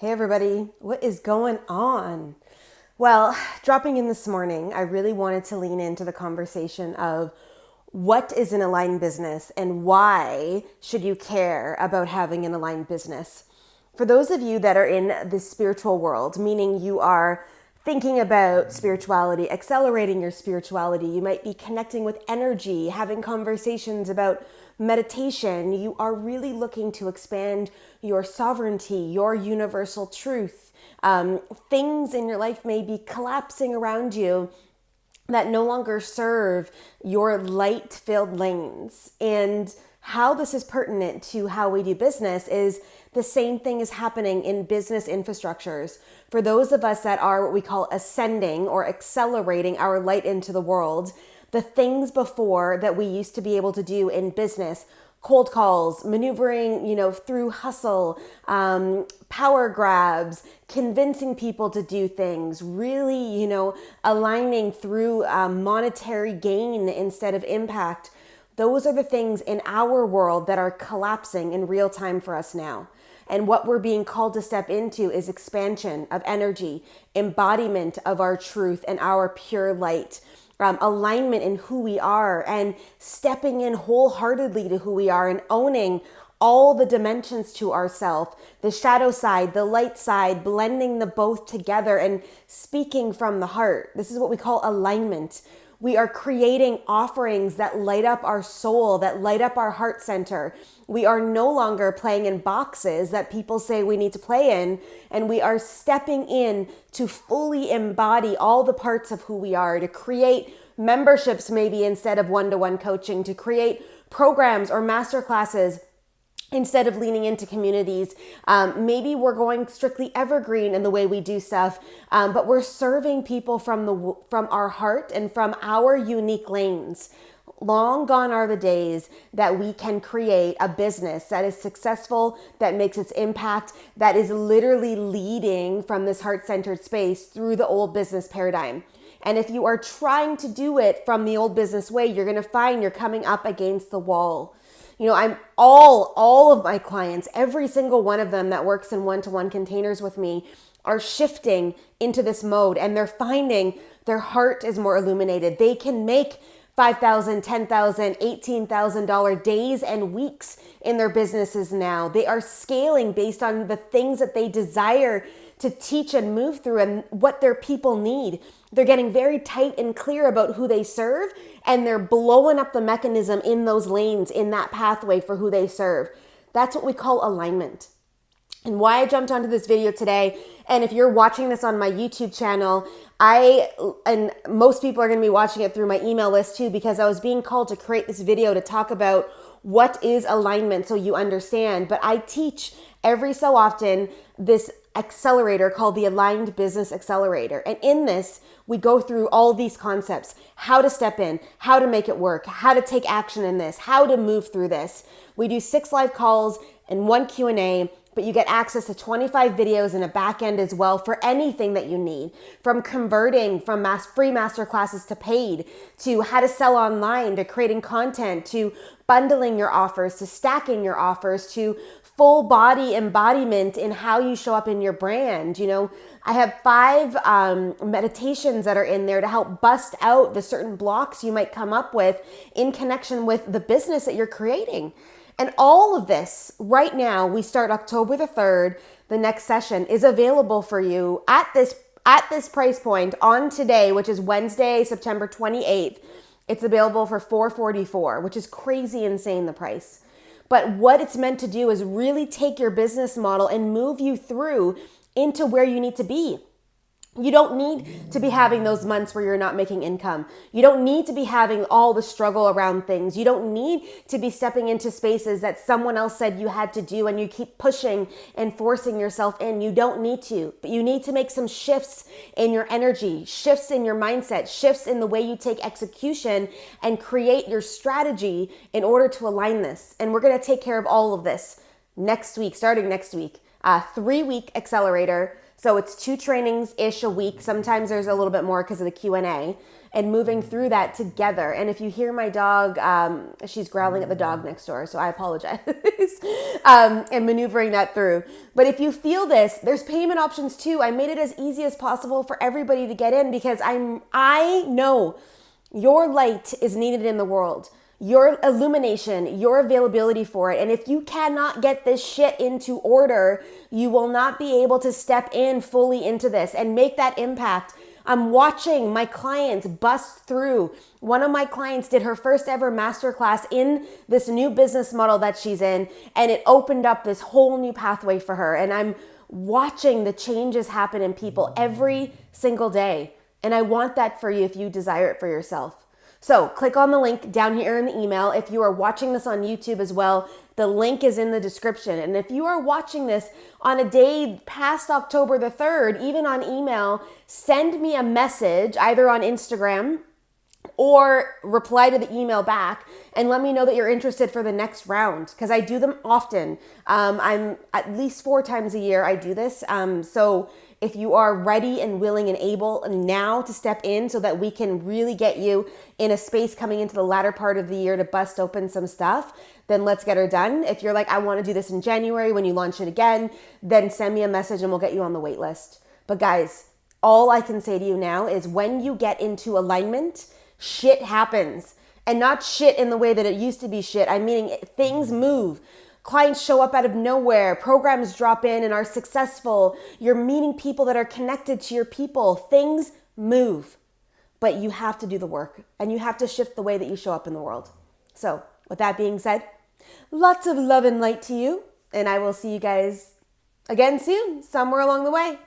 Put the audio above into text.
Hey everybody, what is going on? Well, dropping in this morning, I really wanted to lean into the conversation of what is an aligned business and why should you care about having an aligned business? For those of you that are in the spiritual world, meaning you are thinking about spirituality, accelerating your spirituality, you might be connecting with energy, having conversations about meditation, you are really looking to expand your sovereignty, your universal truth. Things in your life may be collapsing around you that no longer serve your light-filled lanes. And how this is pertinent to how we do business is the same thing is happening in business infrastructures. For those of us that are what we call ascending or accelerating our light into the world, the things before that we used to be able to do in business, cold calls, maneuvering, through hustle, power grabs, convincing people to do things, really, aligning through monetary gain instead of impact. Those are the things in our world that are collapsing in real time for us now. And what we're being called to step into is expansion of energy, embodiment of our truth and our pure light. Alignment in who we are and stepping in wholeheartedly to who we are and owning all the dimensions to ourselves, the shadow side, the light side, blending the both together and speaking from the heart. This is what we call alignment. We are creating offerings that light up our soul, that light up our heart center. We are no longer playing in boxes that people say we need to play in, and we are stepping in to fully embody all the parts of who we are, to create memberships maybe instead of one-to-one coaching, to create programs or masterclasses instead of leaning into communities. Maybe we're going strictly evergreen in the way we do stuff, but we're serving people from our heart and from our unique lanes. Long gone are the days that we can create a business that is successful, that makes its impact, that is literally leading from this heart-centered space through the old business paradigm. And if you are trying to do it from the old business way, you're going to find you're coming up against the wall. I'm all of my clients, every single one of them that works in one-to-one containers with me are shifting into this mode, and they're finding their heart is more illuminated. They can make $5,000, $10,000, $18,000 days and weeks in their businesses now. They are scaling based on the things that they desire to teach and move through and what their people need. They're getting very tight and clear about who they serve, and they're blowing up the mechanism in those lanes, in that pathway for who they serve. That's what we call alignment. And why I jumped onto this video today, and if you're watching this on my YouTube channel, and most people are going to be watching it through my email list too, because I was being called to create this video to talk about what is alignment so you understand. But I teach every so often this accelerator called the Aligned Business Accelerator. And in this, we go through all these concepts, how to step in, how to make it work, how to take action in this, how to move through this. We do 6 live calls and 1 Q&A, but you get access to 25 videos and a back end as well for anything that you need, from converting from free masterclasses to paid, to how to sell online, to creating content, to bundling your offers, to stacking your offers, to full body embodiment in how you show up in your brand. I have 5 meditations that are in there to help bust out the certain blocks you might come up with in connection with the business that you're creating. And all of this right now, we start October the 3rd. The next session is available for you at this price point on today, which is Wednesday, September 28th. It's available for $444, which is crazy insane, the price. But what it's meant to do is really take your business model and move you through into where you need to be. You don't need to be having those months where you're not making income. You don't need to be having all the struggle around things. You don't need to be stepping into spaces that someone else said you had to do and you keep pushing and forcing yourself in. You don't need to, but you need to make some shifts in your energy, shifts in your mindset, shifts in the way you take execution and create your strategy in order to align this. And we're going to take care of all of this next week, starting next week. 3-week accelerator. So it's 2 trainings-ish a week. Sometimes there's a little bit more because of the Q&A. and moving through that together. And if you hear my dog, she's growling at the dog next door, so I apologize, and maneuvering that through. But if you feel this, there's payment options too. I made it as easy as possible for everybody to get in because I know your light is needed in the world. Your illumination, your availability for it. And if you cannot get this shit into order, you will not be able to step in fully into this and make that impact. I'm watching my clients bust through. One of my clients did her first ever masterclass in this new business model that she's in, and it opened up this whole new pathway for her. And I'm watching the changes happen in people every single day. And I want that for you if you desire it for yourself. So click on the link down here in the email. If you are watching this on YouTube as well, the link is in the description. And if you are watching this on a day past October the 3rd, even on email, send me a message either on Instagram or reply to the email back and let me know that you're interested for the next round, because I do them often. I'm at least 4 times a year I do this. So if you are ready and willing and able now to step in so that we can really get you in a space coming into the latter part of the year to bust open some stuff, then let's get her done. If you're like, I want to do this in January when you launch it again, then send me a message and we'll get you on the wait list. But guys, all I can say to you now is when you get into alignment, shit happens. And not shit in the way that it used to be shit. I mean, things move. Clients show up out of nowhere. Programs drop in and are successful. You're meeting people that are connected to your people. Things move. But you have to do the work and you have to shift the way that you show up in the world. So with that being said, lots of love and light to you. And I will see you guys again soon, somewhere along the way.